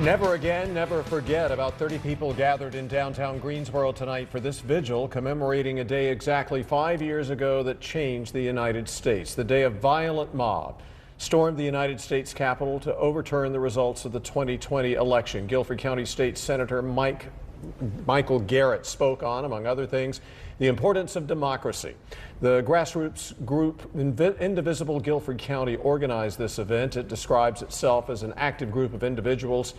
Never again, never forget. About 30 people gathered in downtown Greensboro tonight for this vigil commemorating a day exactly 5 years ago that changed the United States. The day a violent mob stormed the United States Capitol to overturn the results of the 2020 election. Guilford County State Senator Michael Garrett spoke on, among other things, the importance of democracy. The grassroots group Indivisible Guilford County organized this event. It describes itself as an active group of individuals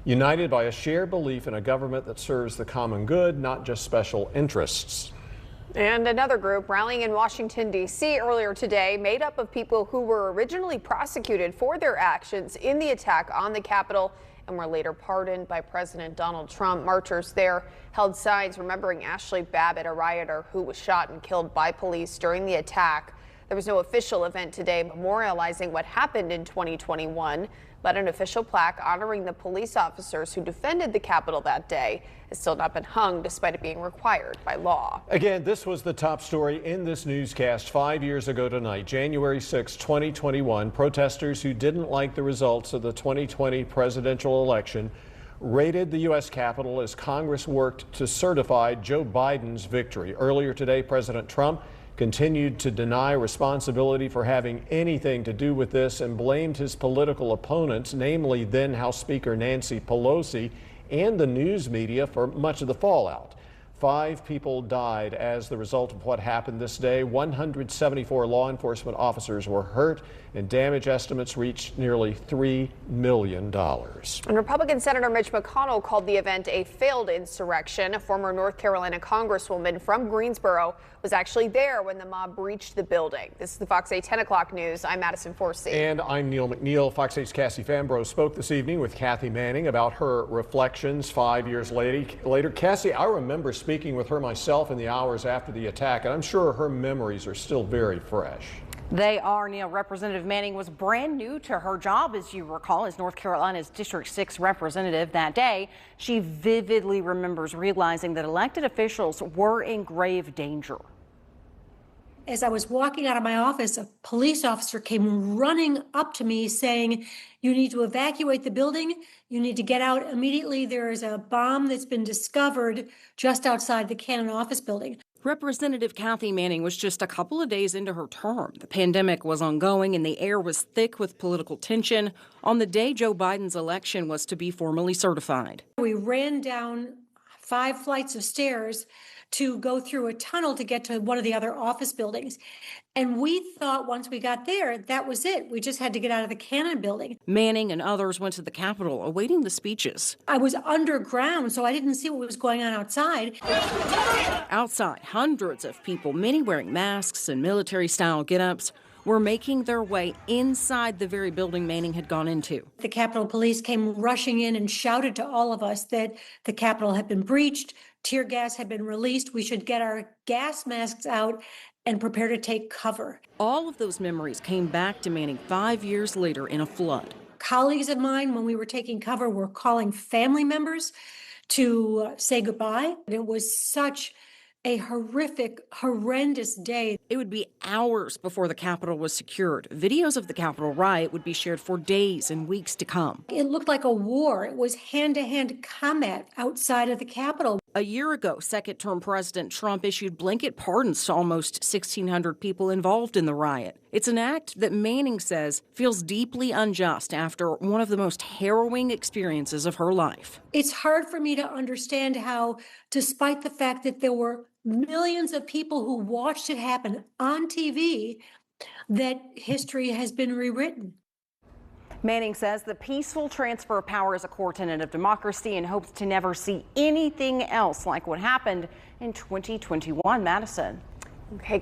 united by a shared belief in a government that serves the common good, not just special interests. And another group rallying in Washington, D.C. earlier today, made up of people who were originally prosecuted for their actions in the attack on the Capitol and were later pardoned by President Donald Trump. Marchers there held signs remembering Ashley Babbitt, a rioter who was shot and killed by police during the attack. There was no official event today memorializing what happened in 2021, but an official plaque honoring the police officers who defended the Capitol that day has still not been hung, despite it being required by law. Again, this was the top story in this newscast 5 years ago tonight, January 6, 2021. Protesters who didn't like the results of the 2020 presidential election raided the U.S. Capitol as Congress worked to certify Joe Biden's victory. Earlier today, President Trump continued to deny responsibility for having anything to do with this and blamed his political opponents, namely then House Speaker Nancy Pelosi and the news media, for much of the fallout. 5 people died as the result of what happened this day. 174 law enforcement officers were hurt, and damage estimates reached nearly $3 million. And Republican Senator Mitch McConnell called the event a failed insurrection. A former North Carolina congresswoman from Greensboro was actually there when the mob breached the building. This is the Fox 8 10 o'clock news. I'm Madison Forsey. And I'm Neil McNeil. Fox 8's Cassie Fambro spoke this evening with Kathy Manning about her reflections 5 years later. Cassie, I remember speaking with her myself in the hours after the attack, and I'm sure her memories are still very fresh. They are, Neil. Representative Manning was brand new to her job, as you recall, as North Carolina's District 6 representative that day. She vividly remembers realizing that elected officials were in grave danger. As I was walking out of my office, a police officer came running up to me saying, "You need to evacuate the building. You need to get out immediately. There is a bomb that's been discovered just outside the Cannon office building." Representative Kathy Manning was just a couple of days into her term. The pandemic was ongoing and the air was thick with political tension on the day Joe Biden's election was to be formally certified. We ran down 5 flights of stairs to go through a tunnel to get to one of the other office buildings. And we thought once we got there, that was it. We just had to get out of the Cannon building. Manning and others went to the Capitol awaiting the speeches. I was underground, so I didn't see what was going on outside. Outside, hundreds of people, many wearing masks and military-style get-ups, were making their way inside the very building Manning had gone into. The Capitol Police came rushing in and shouted to all of us that the Capitol had been breached, tear gas had been released, we should get our gas masks out and prepare to take cover. All of those memories came back to Manning 5 years later in a flood. Colleagues of mine, when we were taking cover, were calling family members to say goodbye. It was such a horrific, horrendous day. It would be hours before the Capitol was secured. Videos of the Capitol riot would be shared for days and weeks to come. It looked like a war. It was hand-to-hand combat outside of the Capitol. A year ago, second-term President Trump issued blanket pardons to almost 1,600 people involved in the riot. It's an act that Manning says feels deeply unjust after one of the most harrowing experiences of her life. It's hard for me to understand how, despite the fact that there were millions of people who watched it happen on TV, that history has been rewritten. Manning says the peaceful transfer of power is a core tenet of democracy and hopes to never see anything else like what happened in 2021. Madison. Okay.